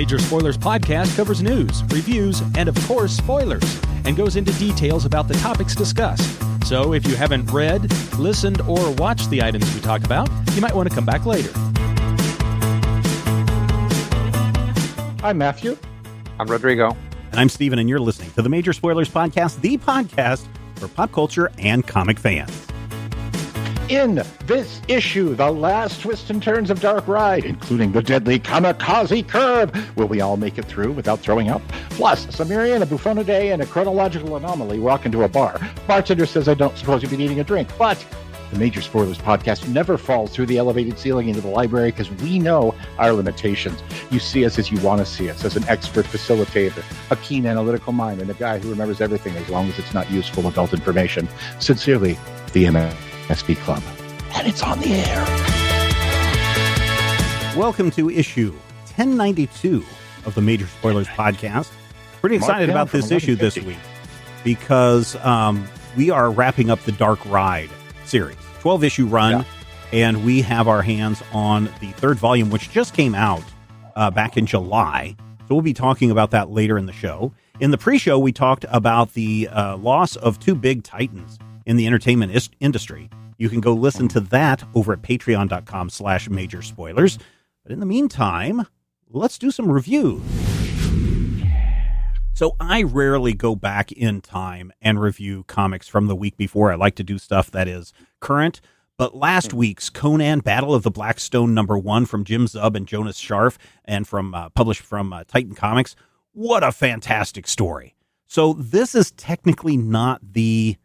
Major Spoilers podcast covers news, reviews, and of course, spoilers, and goes into details about the topics discussed. So if you haven't read, listened, or watched the items we talk about, you might want to come back later. I'm Matthew. I'm Rodrigo. And I'm Steven, and you're listening to the Major Spoilers podcast, the podcast for pop culture and comic fans. In this issue, the last twists and turns of Dark Ride, including the deadly kamikaze curve. Will we all make it through without throwing up? Plus, Sumerian, a Buffonidae, and a chronological anomaly walk into a bar. Bartender says, I don't suppose you've been eating a drink, but the Major Spoilers podcast never falls through the elevated ceiling into the library because we know our limitations. You see us as you want to see us, as an expert facilitator, a keen analytical mind, and a guy who remembers everything as long as it's not useful adult information. Sincerely, the MSB Club. And it's on the air. Welcome to issue 1092 of the Major Spoilers podcast. Pretty excited about this issue this week because we are wrapping up the Dark Ride series, 12-issue run, and we have our hands on the third volume, which just came out back in July. So we'll be talking about that later in the show. In the pre-show, we talked about the loss of two big titans in the entertainment industry. You can go listen to that over at patreon.com/major spoilers. But in the meantime, let's do some reviews. So I rarely go back in time and review comics from the week before. I like to do stuff that is current. But last week's Conan Battle of the Black Stone #1 from Jim Zub and Jonas Scharf and from published from Titan Comics. What a fantastic story. So this is technically not the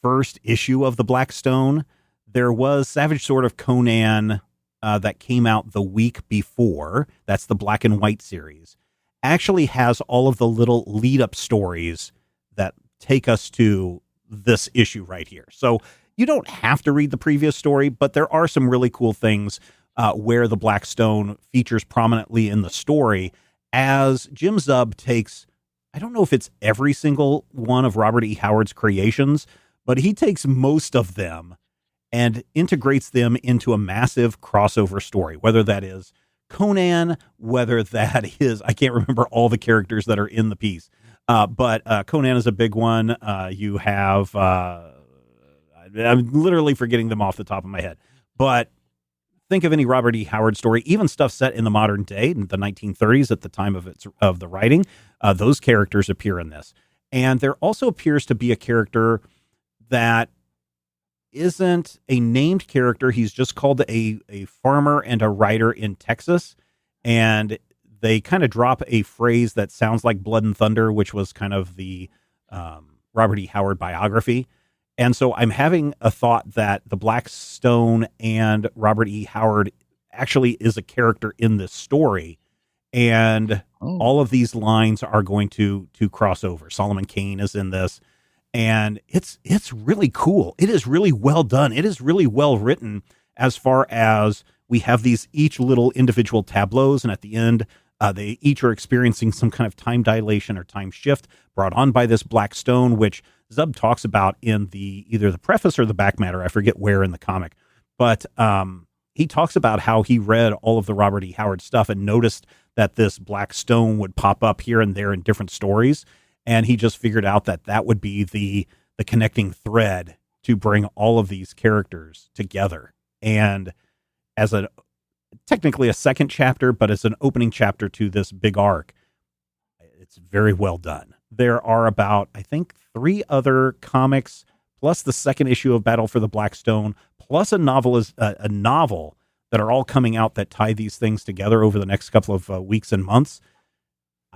first issue of the Black Stone. There was Savage Sword of Conan that came out the week before. That's the Black and White series. Actually has all of the little lead-up stories that take us to this issue right here. So you don't have to read the previous story, but there are some really cool things where the Black Stone features prominently in the story as Jim Zub takes, I don't know if it's every single one of Robert E. Howard's creations, but he takes most of them and integrates them into a massive crossover story, whether that is Conan, whether that is, I can't remember all the characters that are in the piece, but Conan is a big one. You have, I'm literally forgetting them off the top of my head, but think of any Robert E. Howard story, even stuff set in the modern day, in the 1930s at the time of the writing, those characters appear in this. And there also appears to be a character that isn't a named character. He's just called a farmer and a writer in Texas. And they kind of drop a phrase that sounds like Blood and Thunder, which was kind of the Robert E. Howard biography. And so I'm having a thought that the Black Stone and Robert E. Howard actually is a character in this story. And all of these lines are going to cross over. Solomon Kane is in this. And it's really cool. It is really well done. It is really well written as far as we have these each little individual tableaus. And at the end, they each are experiencing some kind of time dilation or time shift brought on by this Black Stone, which Zub talks about in either the preface or the back matter. I forget where in the comic. But he talks about how he read all of the Robert E. Howard stuff and noticed that this Black Stone would pop up here and there in different stories. And he just figured out that would be the connecting thread to bring all of these characters together. And as technically a second chapter, but as an opening chapter to this big arc, it's very well done. There are about, I think, 3 other comics, plus the second issue of Battle for the Black Stone, plus a novel that are all coming out that tie these things together over the next couple of weeks and months.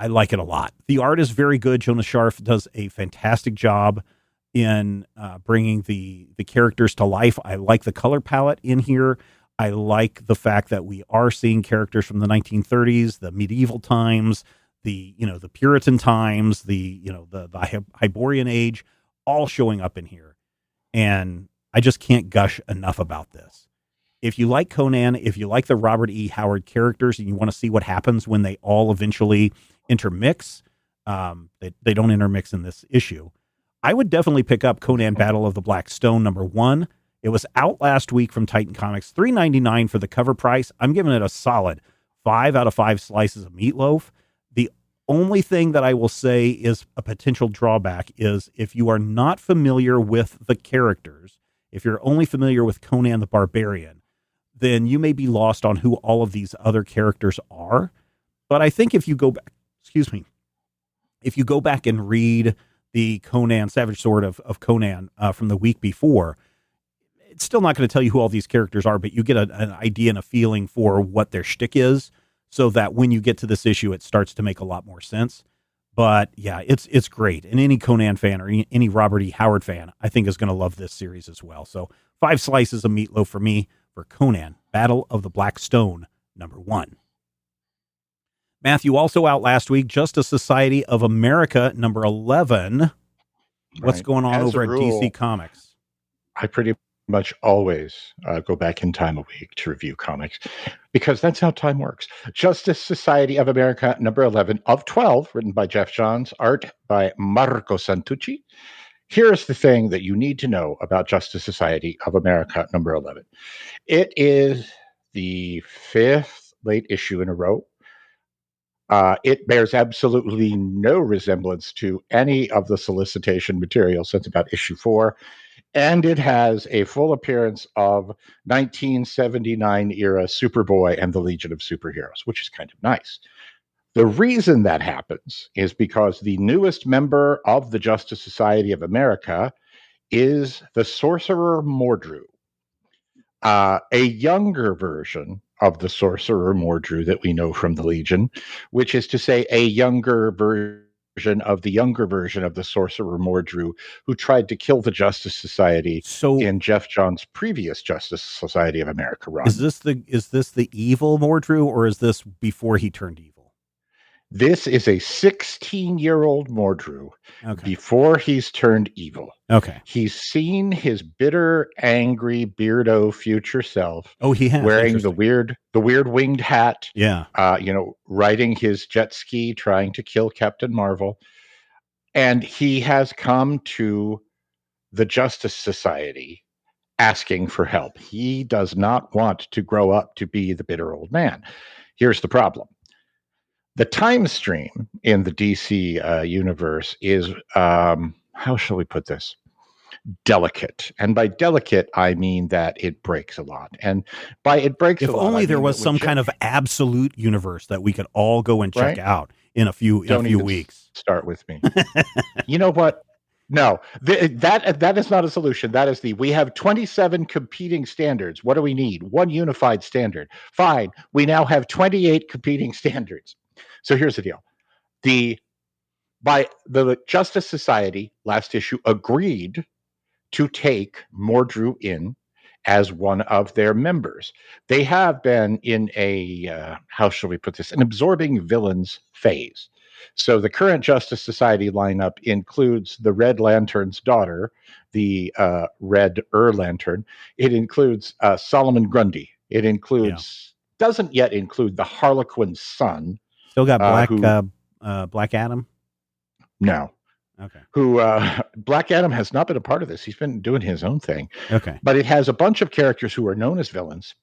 I like it a lot. The art is very good. Jonas Scharf does a fantastic job in bringing the characters to life. I like the color palette in here. I like the fact that we are seeing characters from the 1930s, the medieval times, the Puritan times, the Hyborian age, all showing up in here. And I just can't gush enough about this. If you like Conan, if you like the Robert E. Howard characters and you want to see what happens when they all eventually intermix, they don't intermix in this issue, I would definitely pick up Conan Battle of the Black Stone #1. It was out last week from Titan Comics, $3.99 for the cover price. I'm giving it a solid 5 out of 5 slices of meatloaf. The only thing that I will say is a potential drawback is if you are not familiar with the characters, if you're only familiar with Conan the Barbarian, then you may be lost on who all of these other characters are. But I think if you go back, if you go back and read the Conan, Savage Sword of Conan from the week before, it's still not going to tell you who all these characters are, but you get an idea and a feeling for what their shtick is, so that when you get to this issue, it starts to make a lot more sense. But yeah, it's great. And any Conan fan or any Robert E. Howard fan, I think, is going to love this series as well. So 5 slices of meatloaf for me for Conan, Battle of the Black Stone, #1. Matthew, also out last week, Justice Society of America, #11. What's going on over at DC Comics? I pretty much always go back in time a week to review comics, because that's how time works. Justice Society of America, #11 of 12, written by Geoff Johns, art by Marco Santucci. Here's the thing that you need to know about Justice Society of America, #11. It is the 5th late issue in a row. It bears absolutely no resemblance to any of the solicitation material since about issue 4. And it has a full appearance of 1979 era Superboy and the Legion of Superheroes, which is kind of nice. The reason that happens is because the newest member of the Justice Society of America is the Sorcerer Mordru, a younger version of the Sorcerer Mordru that we know from the Legion, which is to say a younger version of the younger version of the Sorcerer Mordru who tried to kill the Justice Society in Geoff Johns' previous Justice Society of America run. Is this the evil Mordru, or is this before he turned evil? This is a 16-year-old Mordru before he's turned evil. Okay. He's seen his bitter, angry, beardo future self. Oh, he has. Wearing the weird winged hat. Yeah. Riding his jet ski, trying to kill Captain Marvel. And he has come to the Justice Society asking for help. He does not want to grow up to be the bitter old man. Here's the problem. The time stream in the DC universe is, how shall we put this? Delicate. And by delicate, I mean that it breaks a lot. And by it breaks a lot, if only there was some kind of absolute universe that we could all go and check out in a few weeks. Start with me. You know what? No, that is not a solution. That is we have 27 competing standards. What do we need? One unified standard. Fine. We now have 28 competing standards. So here's the deal. The Justice Society last issue agreed to take Mordru in as one of their members. They have been in a, how shall we put this, an absorbing villains phase. So the current Justice Society lineup includes the Red Lantern's daughter, the Red Lantern. It includes Solomon Grundy. It doesn't yet include the Harlequin's son. Still got Black Adam? No. Okay. Black Adam has not been a part of this. He's been doing his own thing. Okay. But it has a bunch of characters who are known as villains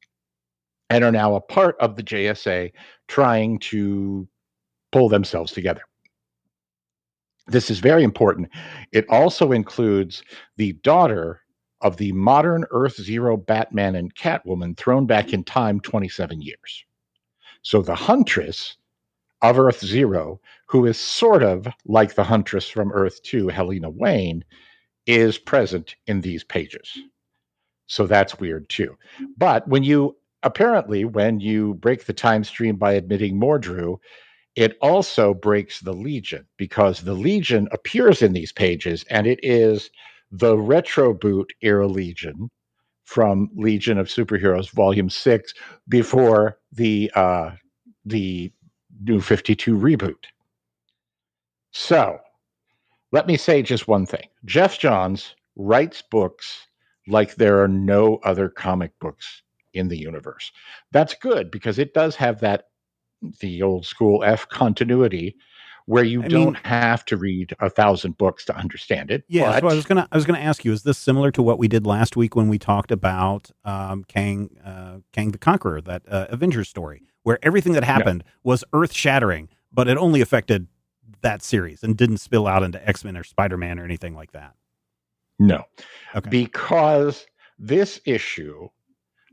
and are now a part of the JSA trying to pull themselves together. This is very important. It also includes the daughter of the modern Earth Zero Batman and Catwoman thrown back in time 27 years. So the Huntress of Earth Zero, who is sort of like the Huntress from Earth 2, Helena Wayne, is present in these pages. So that's weird too. But when you break the time stream by admitting Mordru, it also breaks the Legion, because the Legion appears in these pages, and it is the Retro Boot era Legion from Legion of Superheroes Volume 6 before the New 52 reboot. So, let me say just one thing. Geoff Johns writes books like there are no other comic books in the universe. That's good, because it does have the old school F continuity, where you I don't mean, have to read 1,000 books to understand it. yeah. But So I was gonna ask you: is this similar to what we did last week when we talked about Kang the Conqueror, that Avengers story, where everything that no, happened was earth shattering, but it only affected that series and didn't spill out into X-Men or Spider-Man or anything like that? no, Okay. because this issue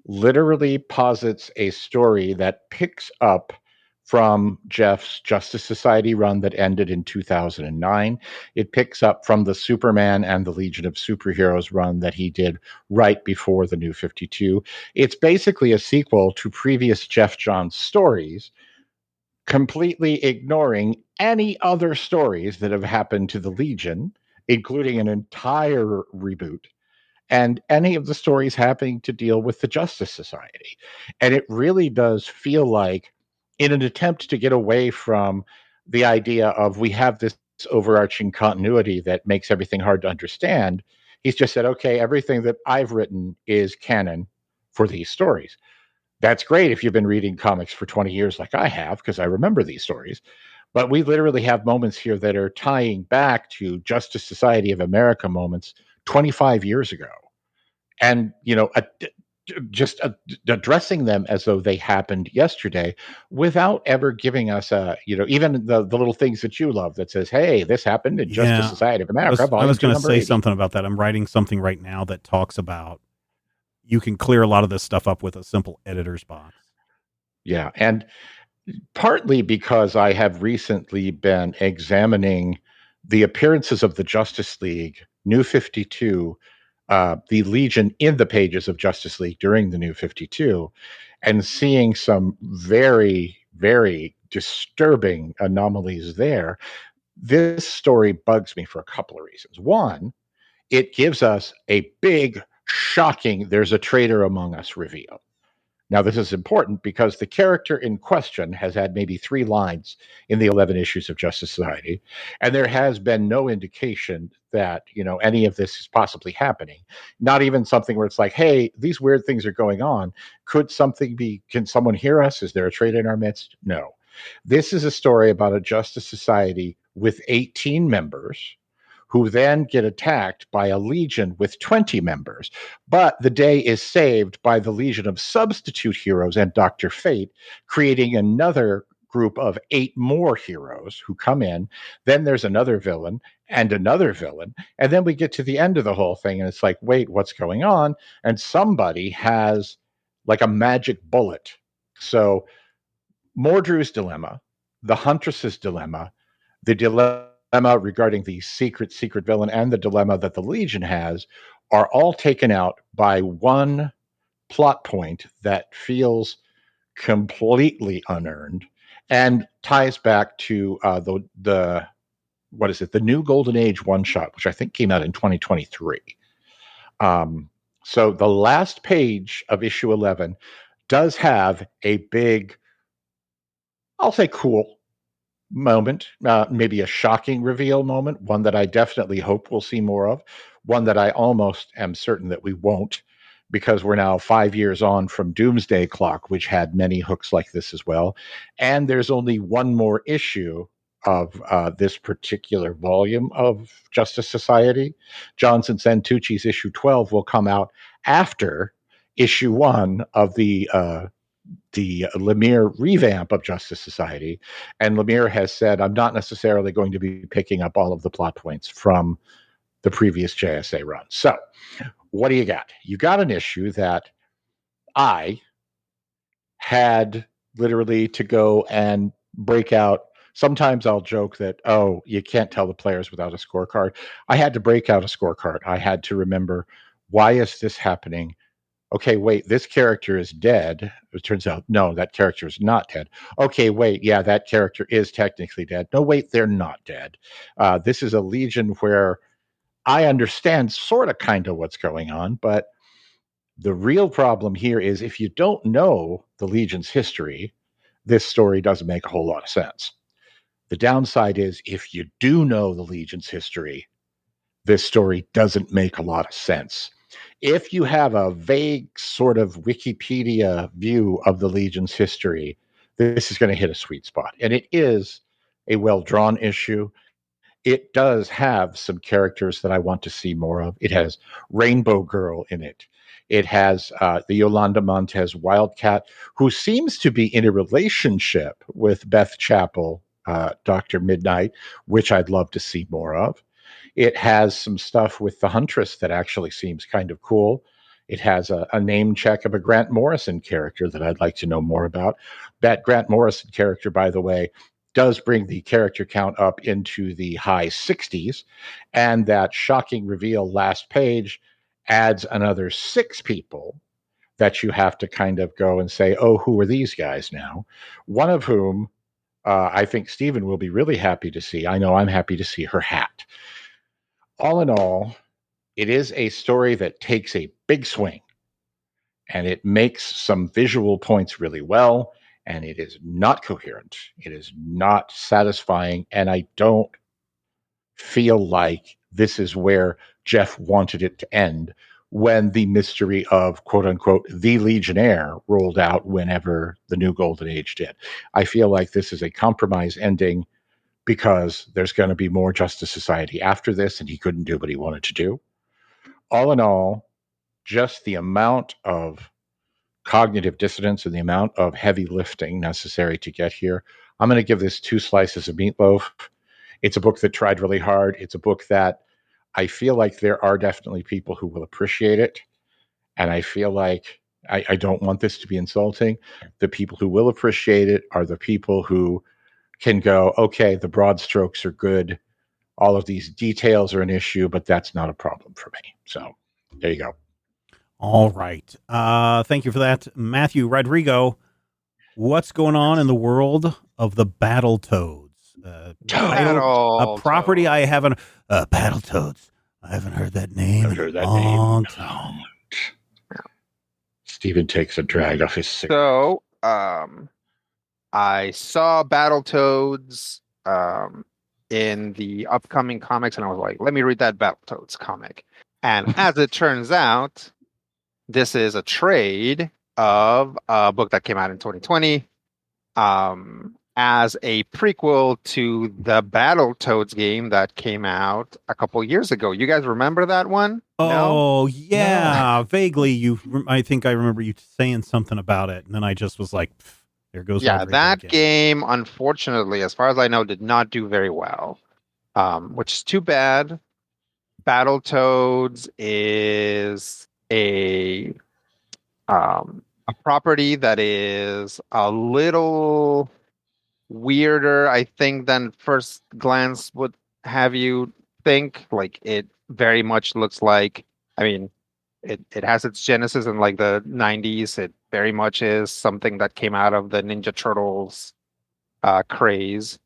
literally posits a story that picks up from Jeff's Justice Society run that ended in 2009. It picks up from the Superman and the Legion of Superheroes run that he did right before the New 52. It's basically a sequel to previous Geoff Johns stories, completely ignoring any other stories that have happened to the Legion, including an entire reboot and any of the stories having to deal with the Justice Society. And it really does feel like, in an attempt to get away from the idea of we have this overarching continuity that makes everything hard to understand, he's just said, okay, everything that I've written is canon for these stories. That's great if you've been reading comics for 20 years like I have, because I remember these stories. But we literally have moments here that are tying back to Justice Society of America moments 25 years ago, and just addressing them as though they happened yesterday, without ever giving us even the little things that you love that says, hey, this happened in Justice Yeah, Society of I America, was I volume was 2, going to number say 80. something about that. I'm writing something right now that talks about you can clear a lot of this stuff up with a simple editor's box. Yeah, and partly because I have recently been examining the appearances of the Justice League, New 52, the Legion in the pages of Justice League during the New 52, and seeing some very, very disturbing anomalies there. This story bugs me for a couple of reasons. One, it gives us a big, shocking, there's a traitor among us reveal. Now, this is important because the character in question has had maybe 3 lines in the 11 issues of Justice Society, and there has been no indication that, any of this is possibly happening. Not even something where it's like, hey, these weird things are going on. Can someone hear us? Is there a traitor in our midst? No. This is a story about a Justice Society with 18 members who then get attacked by a legion with 20 members. But the day is saved by the Legion of Substitute Heroes and Dr. Fate, creating another group of 8 more heroes who come in. Then there's another villain and another villain. And then we get to the end of the whole thing, and it's like, wait, what's going on? And somebody has like a magic bullet. So Mordru's dilemma, the Huntress's dilemma, the dilemma regarding the secret villain, and the dilemma that the Legion has are all taken out by one plot point that feels completely unearned and ties back to the what is it, the New Golden Age one shot, which I think came out in 2023. So the last page of issue 11 does have a big, I'll say, cool moment, maybe a shocking reveal moment, one that I definitely hope we'll see more of, one that I almost am certain that we won't, because we're now 5 years on from Doomsday Clock, which had many hooks like this as well. And there's only one more issue of this particular volume of Justice Society. Johns and Santucci's issue 12 will come out after issue 1 of the Lemire revamp of Justice Society. And Lemire has said, I'm not necessarily going to be picking up all of the plot points from the previous JSA run. So what do you got? You got an issue that I had literally to go and break out. Sometimes I'll joke that, oh, you can't tell the players without a scorecard. I had to break out a scorecard. I had to remember, why is this happening? Okay, wait, this character is dead. It turns out, no, that character is not dead. Okay, wait, yeah, that character is technically dead. No, wait, they're not dead. This is a Legion where I understand sort of kind of what's going on, but the real problem here is if you don't know the Legion's history, this story doesn't make a whole lot of sense. The downside is if you do know the Legion's history, this story doesn't make a lot of sense. If you have a vague sort of Wikipedia view of the Legion's history, this is going to hit a sweet spot. And it is a well-drawn issue. It does have some characters that I want to see more of. It has Rainbow Girl in it. It has the Yolanda Montez Wildcat, who seems to be in a relationship with Beth Chappell, Dr. Midnight, which I'd love to see more of. It has some stuff with the Huntress that actually seems kind of cool. It has a name check of a Grant Morrison character that I'd like to know more about. That Grant Morrison character, by the way, does bring the character count up into the high 60s. And that shocking reveal last page adds another 6 people that you have to kind of go and say, oh, who are these guys now? One of whom I think Stephen will be really happy to see. I know I'm happy to see her hat. All in all, it is a story that takes a big swing and it makes some visual points really well, and it is not coherent. It is not satisfying, and I don't feel like this is where Geoff wanted it to end when the mystery of quote unquote the Legionnaire rolled out whenever the new Golden Age did. I feel like this is a compromise ending because there's going to be more Justice Society after this, and he couldn't do what he wanted to do. All in all, just the amount of cognitive dissonance and the amount of heavy lifting necessary to get here. I'm going to give this 2 slices of meatloaf. It's a book that tried really hard. It's a book that I feel like there are definitely people who will appreciate it. And I feel like I don't want this to be insulting. The people who will appreciate it are the people who can go, okay, the broad strokes are good. All of these details are an issue, but that's not a problem for me. So there you go. All right. Thank you for that, Matthew. Rodrigo, what's going on in the world of the Battletoads? A property I haven't... Battletoads. I haven't heard that name in a long time. Stephen takes a drag off his cigarette. So, I saw Battletoads in the upcoming comics, and I was like, let me read that Battletoads comic. And as it turns out, this is a trade of a book that came out in 2020 as a prequel to the Battletoads game that came out a couple years ago. You guys remember that one? Oh, no? Yeah. No. Vaguely, I think I remember you saying something about it, and then I just was like, there goes yeah, that game, unfortunately, as far as I know, did not do very well, which is too bad. Battletoads is a property that is a little weirder, I think, than first glance would have you think. Like, it very much looks like, I mean, it has its genesis in like the 90s. It very much is something that came out of the Ninja Turtles craze.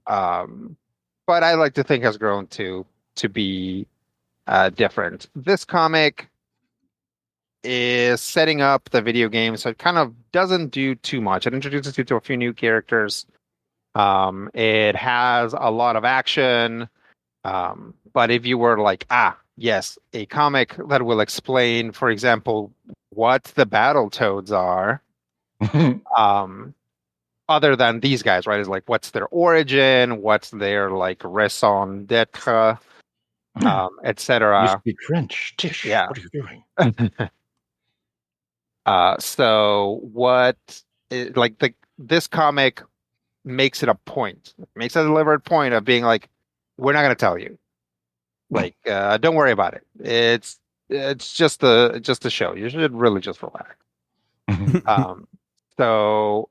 But I like to think has grown to be different. This comic is setting up the video game, so it kind of doesn't do too much. It introduces you to a few new characters. It has a lot of action. But if you were like, yes, a comic that will explain, for example, what the Battletoads are, other than these guys, right? Is like, what's their origin? What's their like raison d'etre, etc. You speak French, Tish. Yeah. What are you doing? So what? This comic makes it a point. Makes a deliberate point of being like, we're not going to tell you. Like, don't worry about it. It's just a show. You should really just relax. So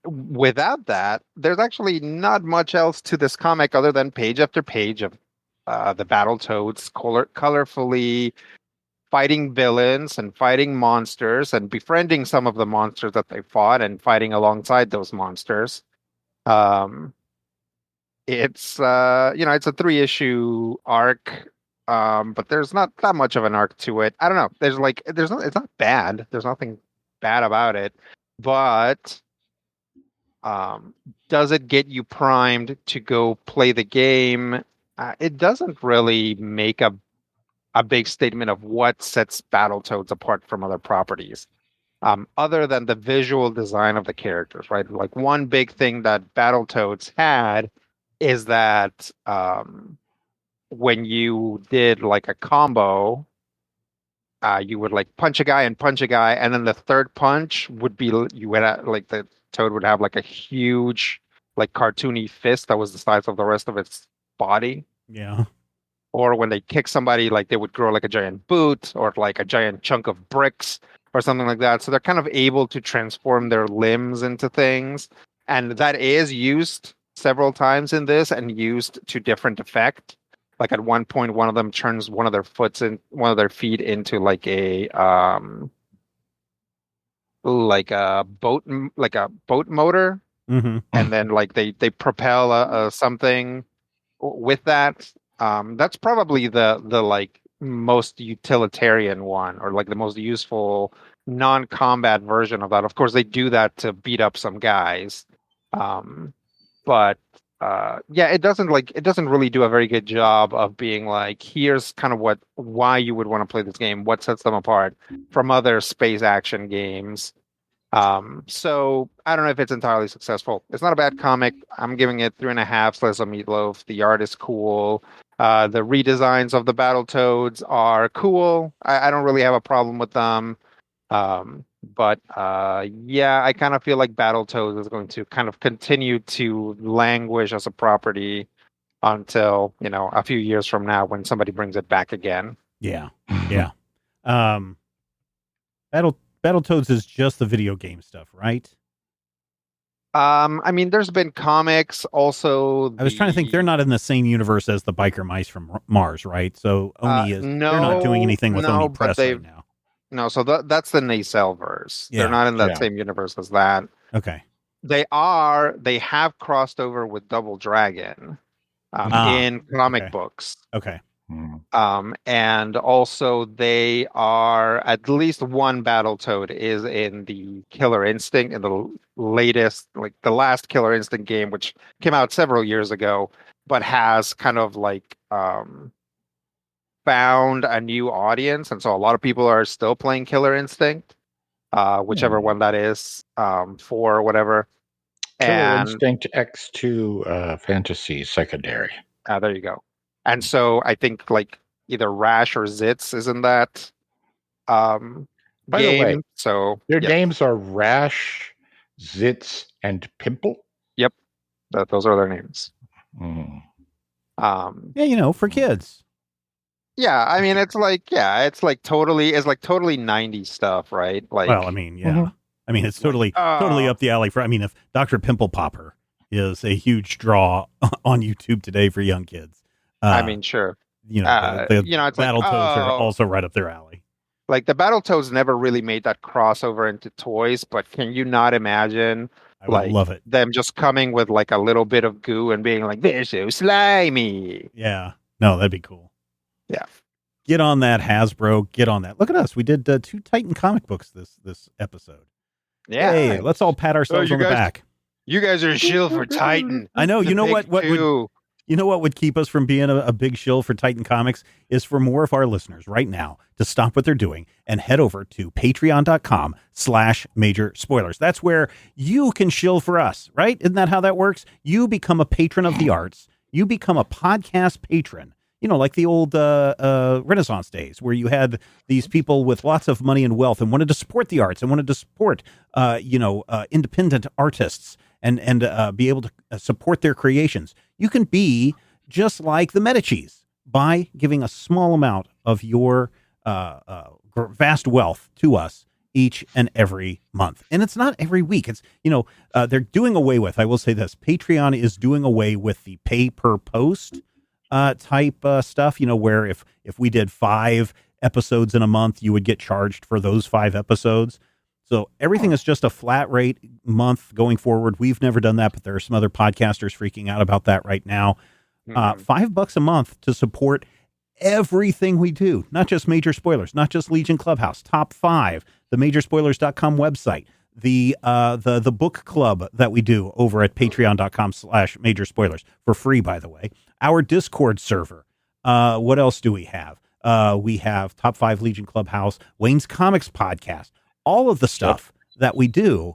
without that, there's actually not much else to this comic other than page after page of the Battletoads colorfully fighting villains and fighting monsters and befriending some of the monsters that they fought and fighting alongside those monsters. It's it's a 3-issue arc, but there's not that much of an arc to it. I don't know. It's not bad. There's nothing bad about it, but does it get you primed to go play the game? It doesn't really make a big statement of what sets Battletoads apart from other properties. other than the visual design of the characters, right? Like one big thing that Battletoads had is that when you did like a combo, you would like punch a guy, and then the third punch would be you would like the toad would have like a huge, like cartoony fist that was the size of the rest of its body. Yeah. Or when they kick somebody, like they would grow like a giant boot or like a giant chunk of bricks or something like that. So they're kind of able to transform their limbs into things. And that is used several times in this and used to different effect. Like at one point, one of them turns one of their feet into like a boat motor. Mm-hmm. And then like they propel something with that. That's probably the like most utilitarian one, or like the most useful non-combat version of that. Of course, they do that to beat up some guys, but yeah, it doesn't really do a very good job of being like, here's kind of why you would want to play this game, what sets them apart from other space action games. So I don't know if it's entirely successful. It's not a bad comic. I'm giving it 3.5 slices of meatloaf. The art is cool. The redesigns of the Battletoads are cool. I don't really have a problem with them. But yeah, I kind of feel like Battletoads is going to kind of continue to languish as a property until, a few years from now when somebody brings it back again. Yeah. Yeah. Battletoads is just the video game stuff, right? I mean, there's been comics also. I was trying to think. They're not in the same universe as the biker mice from Mars, right? So Oni is. No, they're not doing anything with Oni Press right now. No, so that's the Nacelle verse. Yeah, they're not in that same universe as that. Okay. They have crossed over with Double Dragon in comic books. Okay. And also they are, at least one Battletoad is in the Killer Instinct, in the latest, like the last Killer Instinct game, which came out several years ago, but has kind of like found a new audience. And so a lot of people are still playing Killer Instinct, whichever one that is, 4 or whatever. Killer Instinct X2 Fantasy Secondary. There you go. And so I think like either Rash or Zitz is in that By game. the way, so their names are Rash, Zitz, and Pimple. Yep, those are their names. Yeah, for kids. Yeah, I mean it's like totally 90s stuff, right? Like, well, I mean, yeah, I mean it's totally up the alley for. I mean, if Dr. Pimple Popper is a huge draw on YouTube today for young kids. I mean, sure. The Battletoads are also right up their alley. Like the Battletoads never really made that crossover into toys, but can you not imagine love it. Them just coming with like a little bit of goo and being like, they're so slimy. Yeah. No, that'd be cool. Yeah. Get on that, Hasbro. Get on that. Look at us. We did 2 Titan comic books this episode. Yeah. Hey, let's all pat ourselves on the back. You guys are a shill for Titan. I know. You know what would keep us from being a big shill for Titan Comics is for more of our listeners right now to stop what they're doing and head over to patreon.com/major spoilers. That's where you can shill for us, right? Isn't that how that works? You become a patron of the arts. You become a podcast patron. Like the old Renaissance days where you had these people with lots of money and wealth and wanted to support the arts and wanted to support, independent artists and be able to support their creations. You can be just like the Medicis by giving a small amount of your vast wealth to us each and every month. And it's not every week. It's, they're doing away with, I will say this, Patreon is doing away with the pay per post type stuff, where if we did 5 episodes in a month, you would get charged for those 5 episodes. So everything is just a flat rate month going forward. We've never done that, but there are some other podcasters freaking out about that right now. $5 a month to support everything we do, not just Major Spoilers, not just Legion Clubhouse, Top 5, the majorspoilers.com website, the book club that we do over at patreon.com/major spoilers for free, by the way, our Discord server. What else do we have? We have Top 5 Legion Clubhouse, Wayne's Comics podcast, all of the stuff that we do,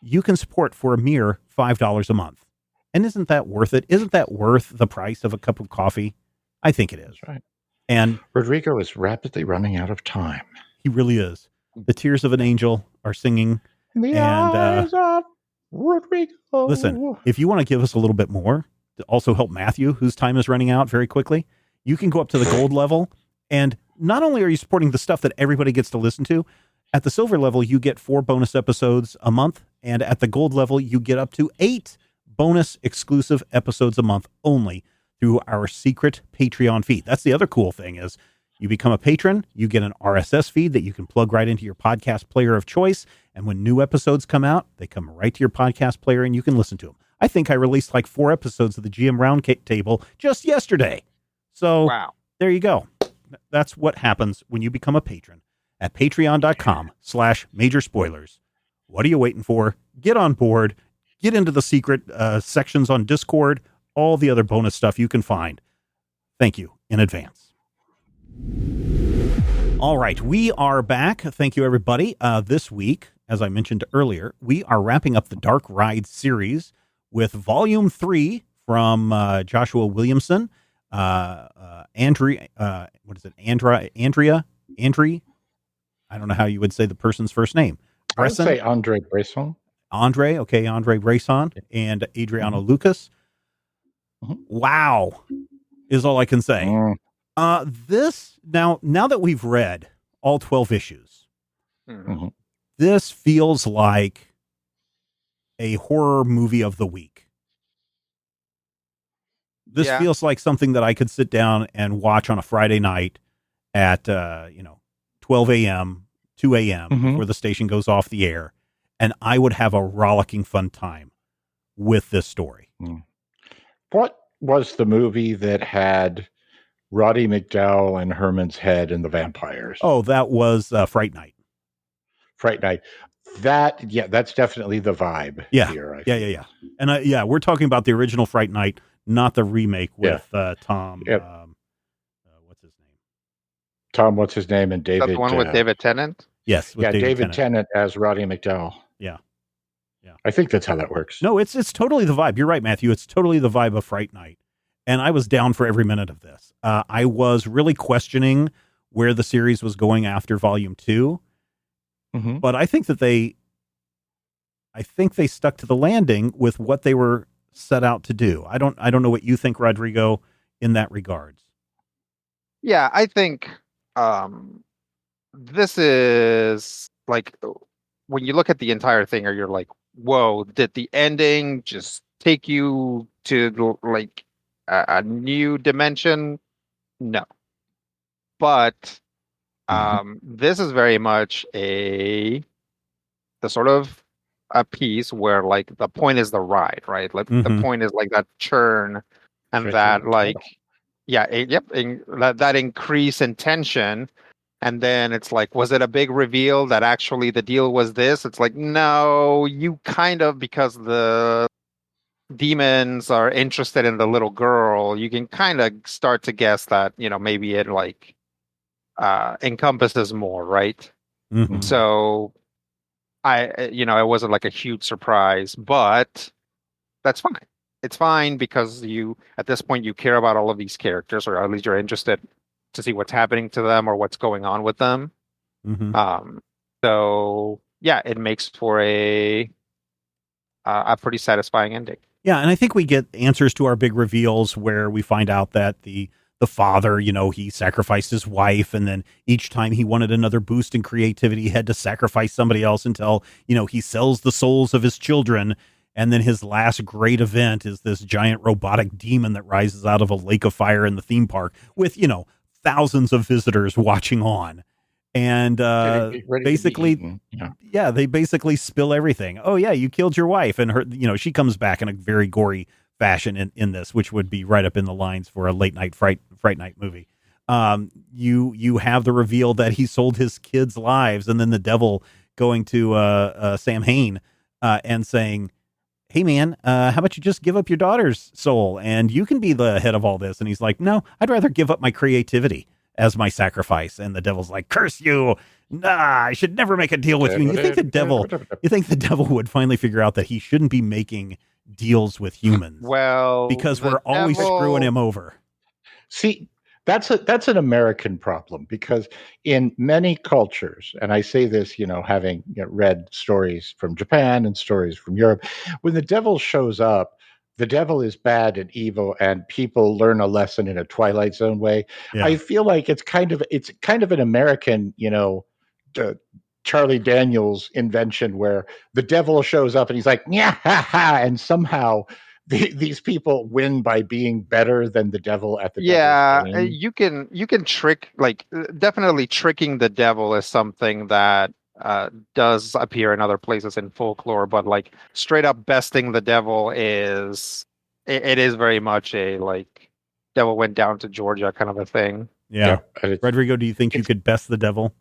you can support for a mere $5 a month. And isn't that worth it? Isn't that worth the price of a cup of coffee? I think it is. That's right. And Rodrigo is rapidly running out of time. he really is. The tears of an angel are singing. In the And, eyes of Rodrigo. Listen, if you want to give us a little bit more to also help Matthew, whose time is running out very quickly, you can go up to the gold level. And not only are you supporting the stuff that everybody gets to listen to, at the silver level, you get 4 bonus episodes a month. And at the gold level, you get up to 8 bonus exclusive episodes a month only through our secret Patreon feed. That's the other cool thing is you become a patron, you get an RSS feed that you can plug right into your podcast player of choice. And when new episodes come out, they come right to your podcast player and you can listen to them. I think I released like 4 episodes of the GM Roundtable just yesterday. So Wow. there you go. That's what happens when you become a patron at patreon.com/major spoilers. What are you waiting for? Get on board, get into the secret sections on Discord, all the other bonus stuff you can find. Thank you in advance. All right, we are back. Thank you, everybody. This week, as I mentioned earlier, we are wrapping up the Dark Ride series with Volume 3 from Joshua Williamson. Andrea, I don't know how you would say the person's first name. I would say Andre Bresson. Andre Bresson and Adriano Lucas. Wow, is all I can say. This now that we've read all 12 issues, this feels like a horror movie of the week. This feels like something that I could sit down and watch on a Friday night at 12 a.m., 2 a.m. before the station goes off the air, and I would have a rollicking fun time with this story. What was the movie that had Roddy McDowall and Herman's head and the vampires? Oh, that was Fright Night. Fright Night. That's definitely the vibe here. Yeah. And we're talking about the original Fright Night, not the remake with Tom. What's his name? Tom, what's his name? And David. That's the one with David Tennant? Yes. With David Tennant as Roddy McDowall. Yeah. I think that's how that works. No, it's totally the vibe. You're right, Matthew. It's totally the vibe of Fright Night. And I was down for every minute of this. I was really questioning where the series was going after Volume 2. But I think that they stuck to the landing with what they were set out to do. I don't know what you think, Rodrigo, in that regards. Yeah, I think this is like when you look at the entire thing, or you're like, whoa, did the ending just take you to like a new dimension? No. But this is very much the sort of a piece where like the point is the ride, right? Like the point is like that churn and that like that increase in tension. And then it's like, was it a big reveal that actually the deal was this? It's like, no, you kind of, because the demons are interested in the little girl, you can kind of start to guess that, maybe it like encompasses more, right? So it wasn't like a huge surprise, but that's fine. It's fine because at this point, you care about all of these characters, or at least you're interested to see what's happening to them or what's going on with them. So yeah, it makes for a pretty satisfying ending. Yeah, and I think we get answers to our big reveals where we find out that the father, he sacrificed his wife, and then each time he wanted another boost in creativity, he had to sacrifice somebody else until, he sells the souls of his children. And then his last great event is this giant robotic demon that rises out of a lake of fire in the theme park with, thousands of visitors watching on. And basically, they basically spill everything. Oh, yeah, you killed your wife. And her, she comes back in a very gory fashion in this, which would be right up in the lines for a late night fright night movie. You have the reveal that he sold his kids' lives, and then the devil going to Sam Hain and saying, hey, man, how about you just give up your daughter's soul and you can be the head of all this? And he's like, no, I'd rather give up my creativity as my sacrifice. And the devil's like, curse you. nah, I should never make a deal with you. You think the devil would finally figure out that he shouldn't be making deals with humans? Well, because we're always screwing him over. See, that's an American problem, because in many cultures, and I say this, having read stories from Japan and stories from Europe, when the devil shows up, the devil is bad and evil, and people learn a lesson in a Twilight Zone way. Yeah. I feel like it's kind of an American, Charlie Daniels invention, where the devil shows up and he's like, yeah, ha, ha, and somehow these people win by being better than the devil at the devil's game. You can trick, definitely tricking the devil is something that does appear in other places in folklore, but straight up besting the devil is very much a devil went down to Georgia kind of a thing. Yeah. Rodrigo, do you think you could best the devil?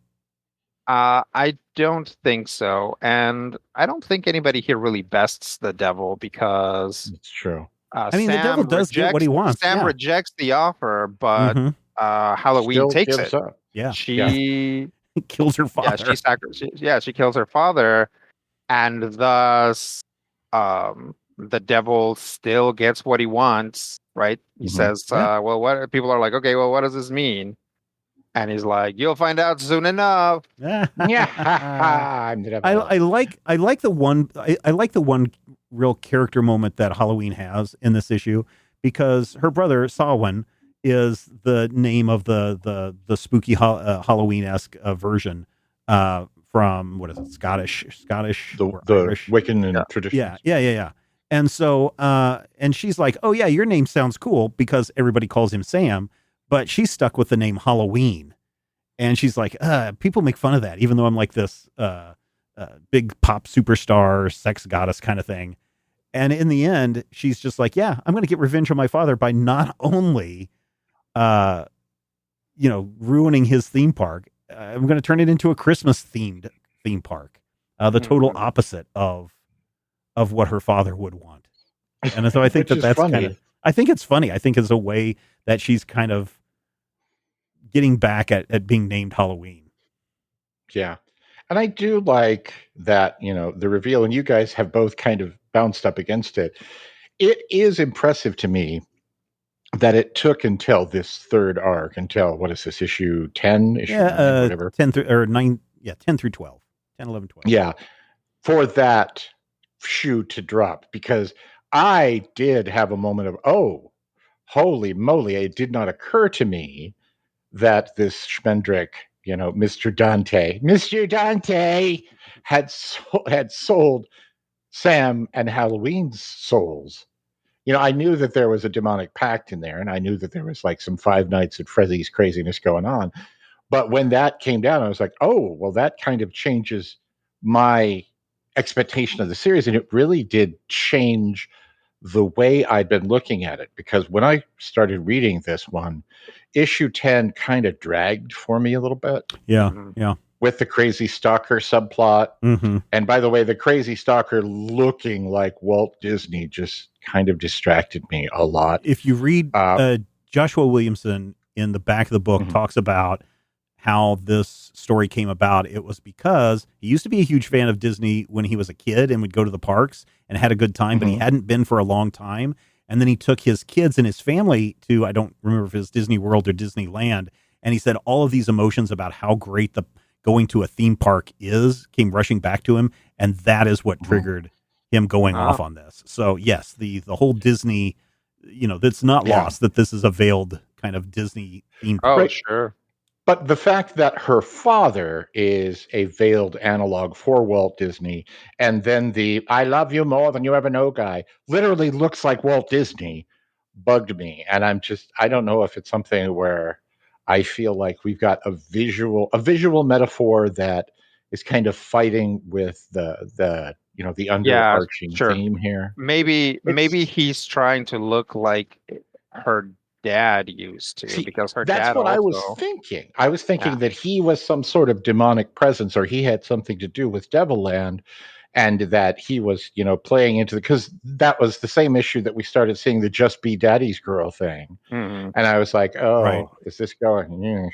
I don't think so, and I don't think anybody here really bests the devil, because it's true. I mean, the devil does get what he wants. Sam rejects the offer, but Halloween Still takes gives it. up. Yeah, she kills her father. She kills her father, and thus, the devil still gets what he wants. Right? He says, "Well, what?" People are like, "Okay, well, what does this mean?" And he's like, "You'll find out soon enough." Yeah, I like the one real character moment that Halloween has in this issue, because her brother Samhain is the name of the spooky Halloween-esque version from, what is it, Scottish or the Irish? Wiccan tradition. Yeah. And so and she's like, "Oh yeah, your name sounds cool," because everybody calls him Sam. But she's stuck with the name Halloween. And she's like, people make fun of that, even though I'm like this big pop superstar, sex goddess kind of thing. And in the end, she's just like, yeah, I'm going to get revenge on my father by not only, ruining his theme park, I'm going to turn it into a Christmas-themed theme park. The total opposite of what her father would want. And so I think that's kind of, I think it's funny. I think it's a way that she's kind of getting back at being named Halloween. Yeah. And I do like that, the reveal, and you guys have both kind of bounced up against it. It is impressive to me that it took until this third arc, until, what is this, issue 10? Issue 9, whatever. 10 through 12. 10, 11, 12. Yeah. For that shoe to drop, because I did have a moment of, oh, holy moly, it did not occur to me that this Schmendrick, Mr. Dante had sold Sam and Halloween's souls. I knew that there was a demonic pact in there, and I knew that there was some Five Nights at Freddy's craziness going on. But when that came down, I was like, oh, well, that kind of changes my expectation of the series. And it really did change the way I'd been looking at it, because when I started reading this one, issue 10 kind of dragged for me a little bit. Yeah. With the crazy stalker subplot. Mm-hmm. And by the way, the crazy stalker looking like Walt Disney just kind of distracted me a lot. If you read Joshua Williamson in the back of the book talks about how this story came about. It was because he used to be a huge fan of Disney when he was a kid and would go to the parks and had a good time, but he hadn't been for a long time. And then he took his kids and his family to, I don't remember if it was Disney World or Disneyland. And he said all of these emotions about how great the going to a theme park came rushing back to him. And that is what triggered him going off on this. So yes, the whole Disney, that's not lost that this is a veiled kind of Disney theme park. Oh, sure. But the fact that her father is a veiled analog for Walt Disney, and then the "I love you more than you ever know" guy literally looks like Walt Disney, bugged me. And I don't know if it's something where I feel like we've got a visual metaphor that is kind of fighting with the underarching theme here. Maybe he's trying to look like her dad used to, because her that's dad what also... I was thinking. I was thinking that he was some sort of demonic presence, or he had something to do with Devilland, and that he was, playing into because that was the same issue that we started seeing the "Just Be Daddy's Girl" thing. And I was like, oh, is this going?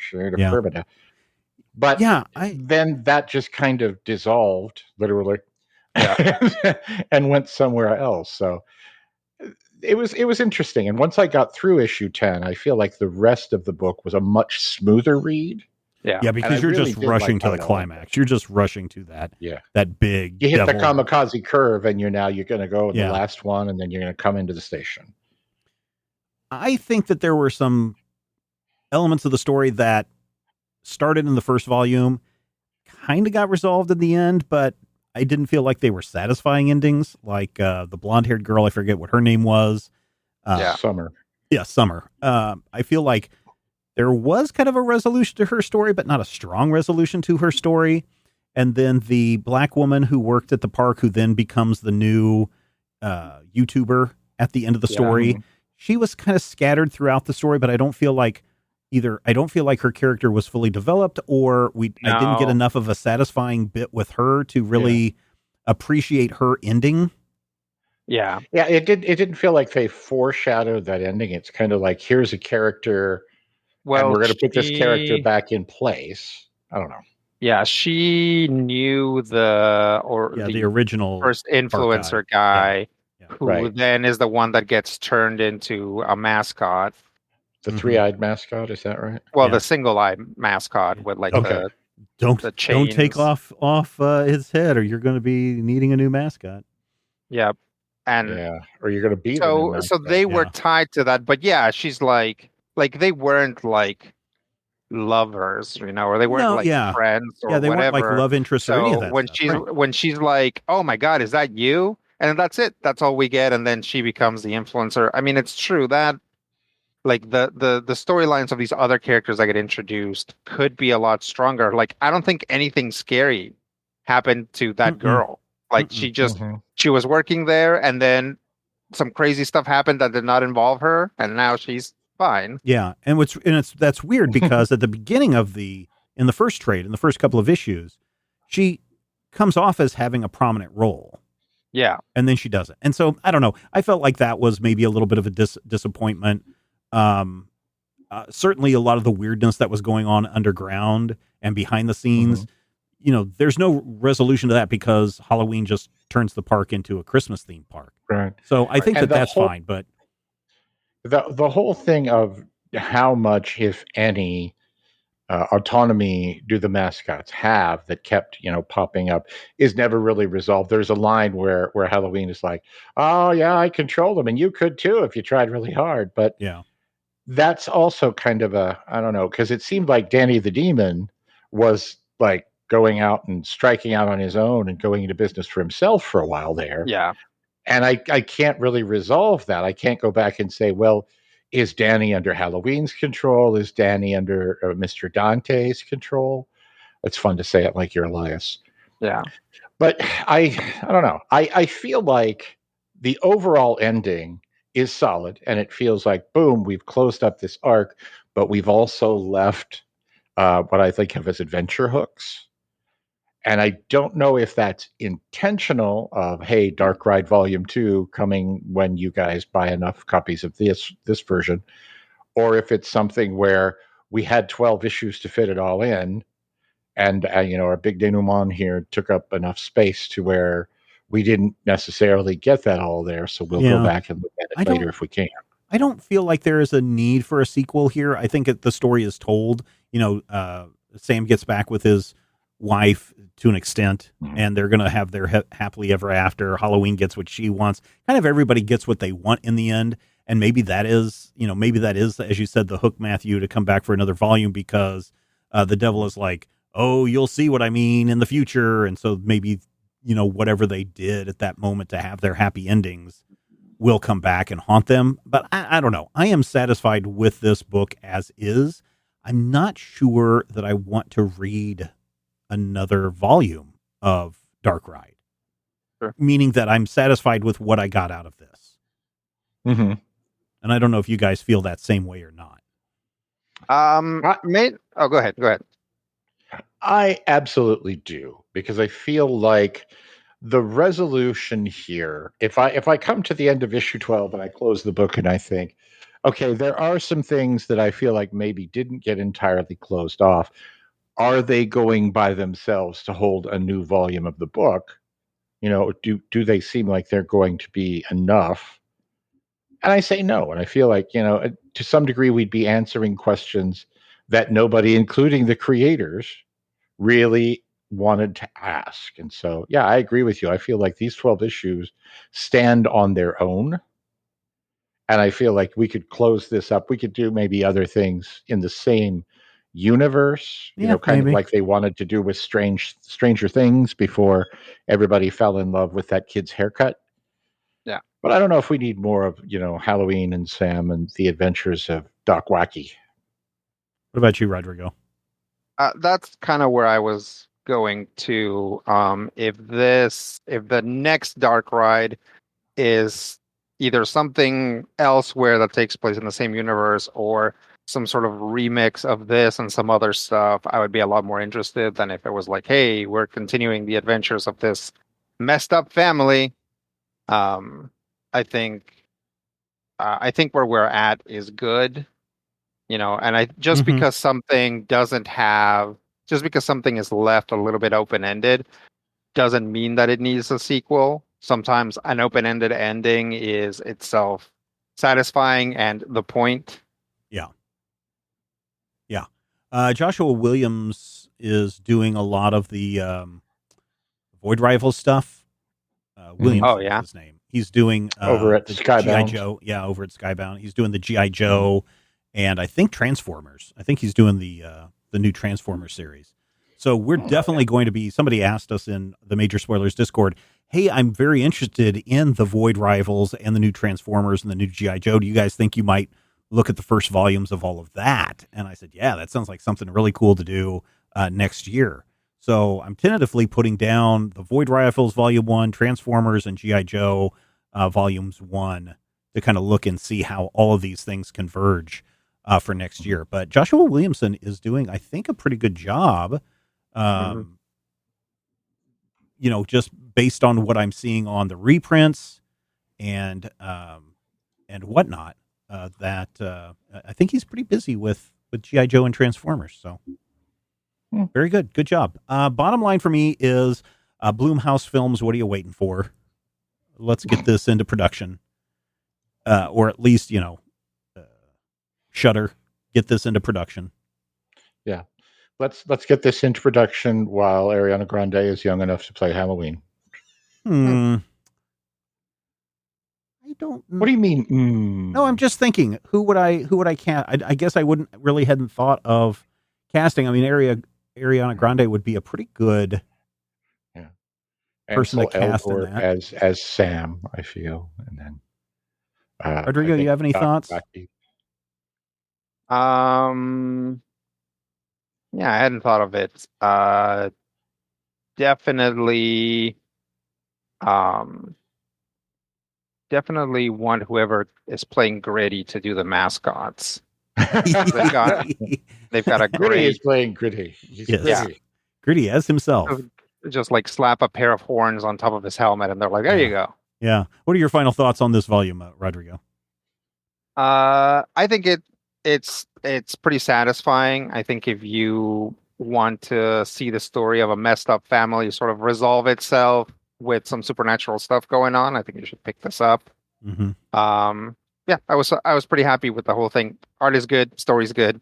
But Yeah, then that just kind of dissolved, literally, Yeah. and went somewhere else. So it was interesting. And once I got through issue 10, I feel like the rest of the book was a much smoother read. Yeah. Yeah, And because I you're really just did rushing like to how the it all climax. ended. You're just rushing to that Yeah. big You hit the devil. kamikaze curve, and you're going to go in Yeah. the last one, and then you're going to come into the station. I think that there were some elements of the story that started in the first volume, kind of got resolved in the end, but I didn't feel like they were satisfying endings. Like the blonde-haired girl, I forget what her name was. Yeah. Summer. Yeah, Summer. I feel like there was kind of a resolution to her story, but not a strong resolution to her story. And then the black woman who worked at the park, who then becomes the new YouTuber at the end of the story, she was kind of scattered throughout the story, but I don't feel like her character was fully developed, or I didn't get enough of a satisfying bit with her to really appreciate her ending. Yeah. Yeah, it didn't feel like they foreshadowed that ending. It's kind of like, here's a character, and we're going to put this character back in place. I don't know. Yeah, she knew the original first influencer guy, who then is the one that gets turned into a mascot. The three-eyed mascot, is that right? Well, the single-eyed mascot with like the chains. Don't take off his head, or you're going to be needing a new mascot. Yeah, and or you're going to be so they were tied to that. But yeah, she's like they weren't like lovers, or they weren't friends or they whatever. weren't like love interests or any of that when stuff. When she's like, oh my god, is that you? And that's it, that's all we get. And then she becomes the influencer. I mean, it's true that like the storylines of these other characters that get introduced could be a lot stronger. Like, I don't think anything scary happened to that girl. Like, she was working there, and then some crazy stuff happened that did not involve her, and now she's fine. Yeah, and that's weird because at the beginning of in the first trade, in the first couple of issues, she comes off as having a prominent role. Yeah, and then she doesn't. And so I don't know. I felt like that was maybe a little bit of a disappointment. Certainly, a lot of the weirdness that was going on underground and behind the scenes. There's no resolution to that because Halloween just turns the park into a Christmas themed park. Right. So I think that's fine, but the whole thing of how much, if any, autonomy do the mascots have that kept, popping up is never really resolved. There's a line where Halloween is like, oh yeah, I control them, and you could too if you tried really hard. But that's also kind of I don't know, because it seemed like Danny the Demon was like going out and striking out on his own and going into business for himself for a while there. Yeah. And I can't really resolve that. I can't go back and say, well, is Danny under Halloween's control? Is Danny under Mr. Dante's control? It's fun to say it like you're Elias. Yeah. But I don't know. I feel like the overall ending is solid, and it feels like, boom, we've closed up this arc, but we've also left what I think of as adventure hooks. And I don't know if that's intentional of, hey, Dark Ride Volume 2 coming when you guys buy enough copies of this version, or if it's something where we had 12 issues to fit it all in, and our big denouement here took up enough space to where we didn't necessarily get that all there, so we'll go back and look at it later if we can. I don't feel like there is a need for a sequel here. I think the story is told. Sam gets back with his wife to an extent, and they're going to have their happily ever after. Halloween gets what she wants. Kind of everybody gets what they want in the end. And maybe that is, as you said, the hook, Matthew, to come back for another volume because the devil is like, oh, you'll see what I mean in the future. And so maybe, whatever they did at that moment to have their happy endings will come back and haunt them. But I don't know. I am satisfied with this book as is. I'm not sure that I want to read another volume of Dark Ride, meaning that I'm satisfied with what I got out of this. Mm-hmm. And I don't know if you guys feel that same way or not. Go ahead. I absolutely do, because I feel like the resolution here, if I come to the end of issue 12 and I close the book and I think, okay, there are some things that I feel like maybe didn't get entirely closed off. are they going by themselves to hold a new volume of the book? Do they seem like they're going to be enough? And I say no. And I feel like, to some degree, we'd be answering questions that nobody, including the creators, really wanted to ask. And so, yeah, I agree with you. I feel like these 12 issues stand on their own. And I feel like we could close this up. We could do maybe other things in the same universe, kind of like they wanted to do with Stranger Things before everybody fell in love with that kid's haircut. Yeah. But I don't know if we need more of, Halloween and Sam and the adventures of Doc Wacky. What about you, Rodrigo? That's kind of where I was going to. If the next Dark Ride is either something elsewhere that takes place in the same universe or some sort of remix of this and some other stuff, I would be a lot more interested than if it was like, hey, we're continuing the adventures of this messed up family. I think where we're at is good, and because something because something is left a little bit open-ended doesn't mean that it needs a sequel. Sometimes an open-ended ending is itself satisfying and the point. Yeah. Joshua Williams is doing a lot of the Void Rival stuff. Williams is his name. He's doing over at Skybound. G.I. Joe. Yeah, over at Skybound. He's doing the G.I. Joe and I think Transformers. I think he's doing the new Transformers series. So we're definitely going to be, somebody asked us in the Major Spoilers Discord, hey, I'm very interested in the Void Rivals and the new Transformers and the new G.I. Joe. Do you guys think you might look at the first volumes of all of that? And I said, yeah, that sounds like something really cool to do next year. So I'm tentatively putting down the Void Rifles Volume 1, Transformers, and G.I. Joe Volumes 1 to kind of look and see how all of these things converge for next year. But Joshua Williamson is doing, I think, a pretty good job, just based on what I'm seeing on the reprints and whatnot, that I think he's pretty busy with G.I. Joe and Transformers. So very good. Good job. Bottom line for me is Blumhouse Films, what are you waiting for? Let's get this into production. Or at least, Shudder, get this into production. Yeah. Let's get this into production while Ariana Grande is young enough to play Halloween. I don't. What do you mean? No, I'm just thinking. Who would I cast? I guess I hadn't thought of casting. I mean, Ariana Grande would be a pretty good person to cast in that. as Sam, I feel. And then Rodrigo, you have any thoughts? Yeah, I hadn't thought of it. Definitely want whoever is playing Gritty to do the mascots. They've got a Gritty is playing Gritty. He's Gritty. Gritty as himself. Just like slap a pair of horns on top of his helmet, and they're like, "There you go." Yeah. What are your final thoughts on this volume, Rodrigo? I think it's pretty satisfying. I think if you want to see the story of a messed up family sort of resolve itself with some supernatural stuff going on, I think you should pick this up. Mm-hmm. Yeah, I was pretty happy with the whole thing. Art is good, story's good,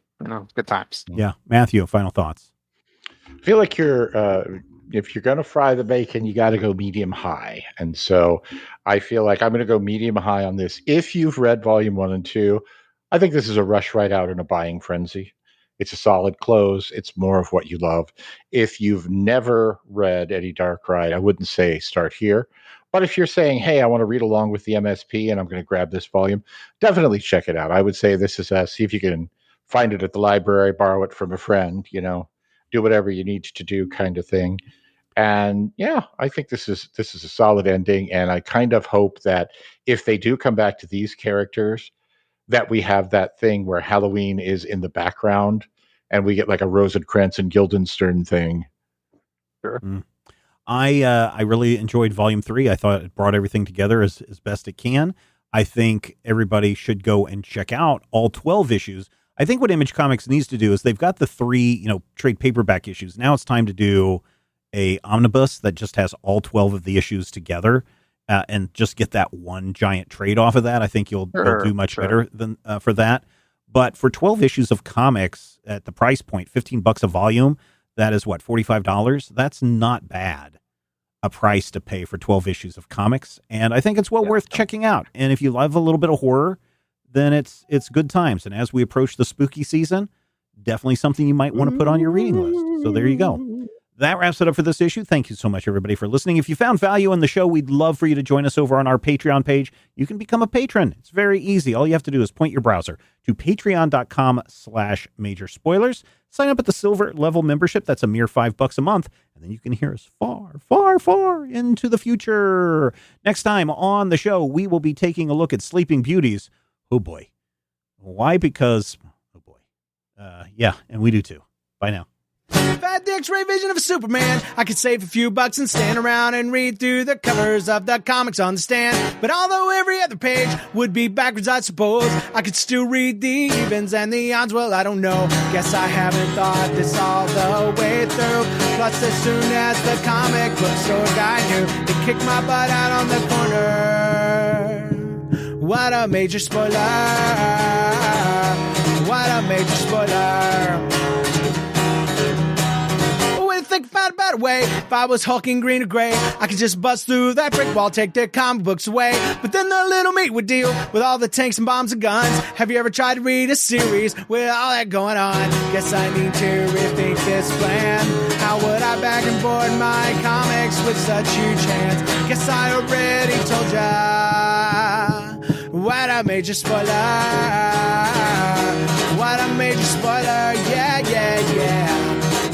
good times. Yeah, Matthew, final thoughts. I feel like if you're going to fry the bacon, you got to go medium high. And so I feel like I'm going to go medium high on this. If you've read volume 1 and 2, I think this is a rush right out in a buying frenzy. It's a solid close. It's more of what you love. If you've never read any Dark Ride, I wouldn't say start here. But if you're saying, hey, I want to read along with the MSP and I'm going to grab this volume, definitely check it out. I would say this is see if you can find it at the library, borrow it from a friend, do whatever you need to do kind of thing. And yeah, I think this is a solid ending. And I kind of hope that if they do come back to these characters, that we have that thing where Halloween is in the background and we get like a Rosencrantz and Guildenstern thing. Sure. I really enjoyed volume 3. I thought it brought everything together as best it can. I think everybody should go and check out all 12 issues I think what Image Comics needs to do is they've got the 3, trade paperback issues. Now it's time to do a omnibus that just has all 12 of the issues together, and just get that one giant trade off of that. I think you'll do much better than for that. But for 12 issues of comics at the price point, $15 a volume, that is what, $45? That's not bad a price to pay for 12 issues of comics. And I think it's well worth checking out. And if you love a little bit of horror, then it's good times. And as we approach the spooky season, definitely something you might want to put on your reading list. So there you go. That wraps it up for this issue. Thank you so much, everybody, for listening. If you found value in the show, we'd love for you to join us over on our Patreon page. You can become a patron. It's very easy. All you have to do is point your browser to patreon.com/major spoilers. Sign up at the silver level membership. That's a mere $5 a month. And then you can hear us far, far, far into the future. Next time on the show, we will be taking a look at Sleeping Beauties. Oh, boy. Why? Because, oh, boy. And we do too. Bye now. If I had the X-ray vision of a Superman, I could save a few bucks and stand around and read through the covers of the comics on the stand. But although every other page would be backwards, I suppose I could still read the evens and the odds. Well, I don't know. Guess I haven't thought this all the way through. Plus, as soon as the comic book store guy knew, he kicked my butt out on the corner. What a major spoiler. What a major spoiler. Think about a better way. If I was hulking green or gray, I could just bust through that brick wall, take their comic books away. But then the little meat would deal with all the tanks and bombs and guns. Have you ever tried to read a series with all that going on? Guess I need to rethink this plan. How would I back and board my comics with such huge hands? Guess I already told ya. What a major spoiler. What a major spoiler. Yeah, yeah, yeah.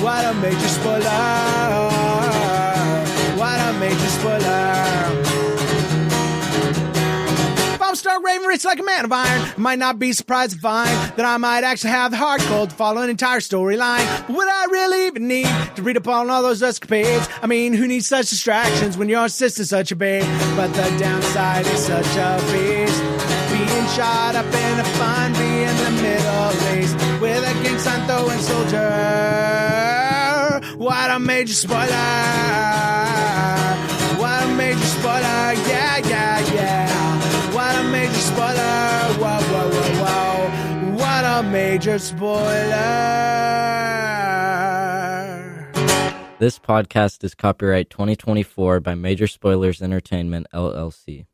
What a major spoiler. What a major spoiler. If I'm stark raving rich like a man of iron, I might not be surprised to find that I might actually have the heart cold to follow an entire storyline. But would I really even need to read up on all those escapades? I mean, who needs such distractions when your sister's such a babe? But the downside is such a beast. Being shot up in a fun bee in the Middle East with a gang sign throwing soldier. What a major spoiler. What a major spoiler. Yeah, yeah, yeah. What a major spoiler. Whoa, whoa, whoa, whoa. What a major spoiler. This podcast is copyright 2024 by Major Spoilers Entertainment, LLC.